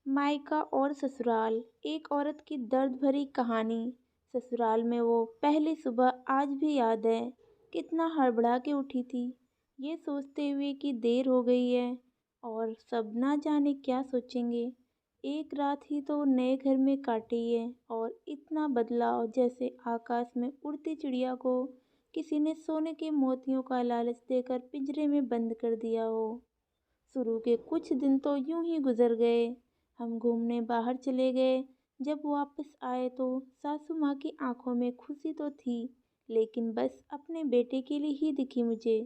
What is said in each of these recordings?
मायका और ससुराल, एक औरत की दर्द भरी कहानी। ससुराल में वो पहली सुबह आज भी याद है। कितना हड़बड़ा के उठी थी, ये सोचते हुए कि देर हो गई है और सब ना जाने क्या सोचेंगे। एक रात ही तो नए घर में काटी है और इतना बदलाव, जैसे आकाश में उड़ती चिड़िया को किसी ने सोने के मोतियों का लालच देकर पिंजरे में बंद कर दिया हो। शुरू के कुछ दिन तो यूं ही गुजर गए। हम घूमने बाहर चले गए। जब वापस आए तो सासू माँ की आंखों में खुशी तो थी, लेकिन बस अपने बेटे के लिए ही दिखी मुझे।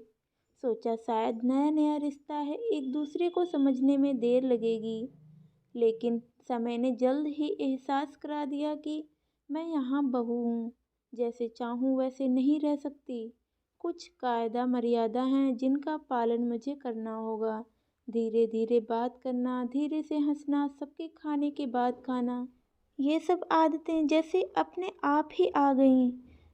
सोचा शायद नया नया रिश्ता है, एक दूसरे को समझने में देर लगेगी, लेकिन समय ने जल्द ही एहसास करा दिया कि मैं यहाँ बहू हूँ, जैसे चाहूँ वैसे नहीं रह सकती। कुछ कायदा मर्यादा हैं जिनका पालन मुझे करना होगा। धीरे धीरे बात करना, धीरे से हंसना, सबके खाने के बाद खाना, ये सब आदतें जैसे अपने आप ही आ गईं।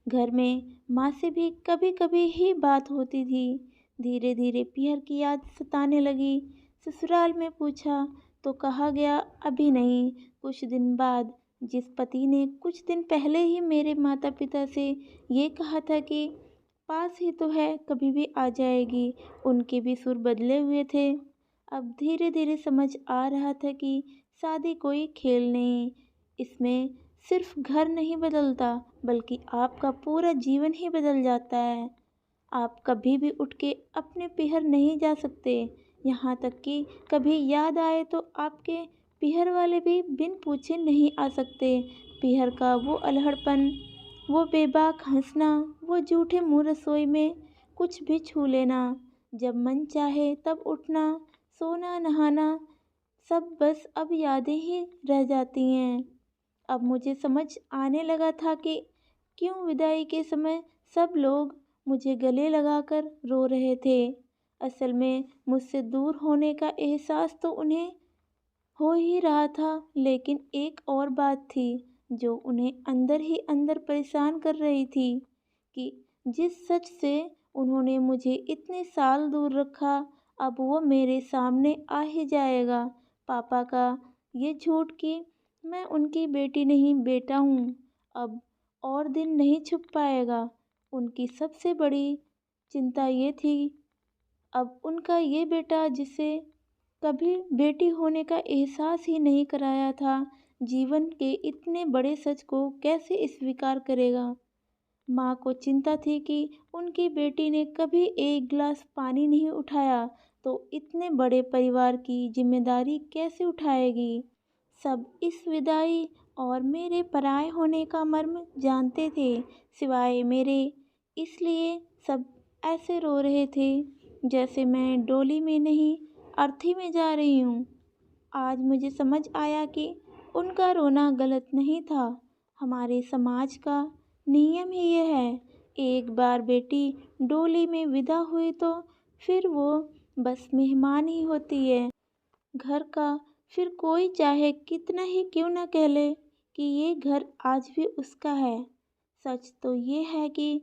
घर में माँ से भी कभी कभी ही बात होती थी। धीरे धीरे पीहर की याद सताने लगी। ससुराल में पूछा तो कहा गया अभी नहीं, कुछ दिन बाद। जिस पति ने कुछ दिन पहले ही मेरे माता पिता से ये कहा था कि पास ही तो है, कभी भी आ जाएगी, उनके भी सुर बदले हुए थे। अब धीरे धीरे समझ आ रहा था कि शादी कोई खेल नहीं, इसमें सिर्फ घर नहीं बदलता, बल्कि आपका पूरा जीवन ही बदल जाता है। आप कभी भी उठ के अपने पीहर नहीं जा सकते, यहाँ तक कि कभी याद आए तो आपके पीहर वाले भी बिन पूछे नहीं आ सकते। पीहर का वो अल्हड़पन, वो बेबाक हंसना, वो झूठे मुंह रसोई में कुछ भी छू लेना, जब मन चाहे तब उठना, सोना नहाना, सब बस अब यादें ही रह जाती हैं। अब मुझे समझ आने लगा था कि क्यों विदाई के समय सब लोग मुझे गले लगाकर रो रहे थे। असल में मुझसे दूर होने का एहसास तो उन्हें हो ही रहा था, लेकिन एक और बात थी जो उन्हें अंदर ही अंदर परेशान कर रही थी कि जिस सच से उन्होंने मुझे इतने साल दूर रखा, अब वो मेरे सामने आ ही जाएगा। पापा का ये झूठ कि मैं उनकी बेटी नहीं बेटा हूँ, अब और दिन नहीं छुप पाएगा। उनकी सबसे बड़ी चिंता ये थी, अब उनका ये बेटा जिसे कभी बेटी होने का एहसास ही नहीं कराया था, जीवन के इतने बड़े सच को कैसे स्वीकार करेगा। माँ को चिंता थी कि उनकी बेटी ने कभी एक गिलास पानी नहीं उठाया, तो इतने बड़े परिवार की जिम्मेदारी कैसे उठाएगी। सब इस विदाई और मेरे पराए होने का मर्म जानते थे, सिवाय मेरे। इसलिए सब ऐसे रो रहे थे जैसे मैं डोली में नहीं, अर्थी में जा रही हूँ। आज मुझे समझ आया कि उनका रोना गलत नहीं था। हमारे समाज का नियम ही ये है, एक बार बेटी डोली में विदा हुई तो फिर वो बस मेहमान ही होती है घर का। फिर कोई चाहे कितना ही क्यों ना कह ले कि ये घर आज भी उसका है, सच तो ये है कि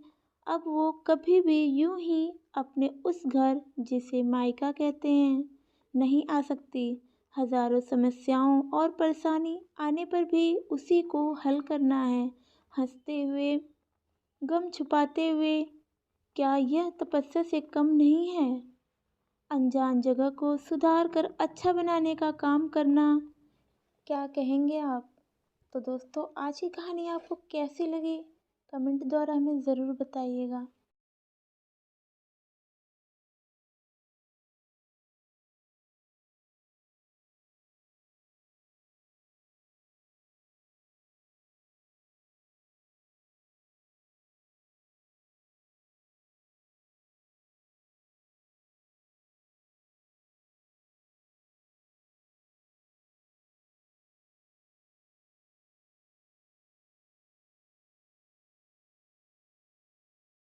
अब वो कभी भी यूं ही अपने उस घर, जिसे मायका कहते हैं, नहीं आ सकती। हजारों समस्याओं और परेशानी आने पर भी उसी को हल करना है, हंसते हुए, गम छुपाते हुए। क्या यह तपस्या से कम नहीं है? अनजान जगह को सुधार कर अच्छा बनाने का काम करना। क्या कहेंगे आप? तो दोस्तों, आज की कहानी आपको कैसी लगी, कमेंट द्वारा हमें ज़रूर बताइएगा।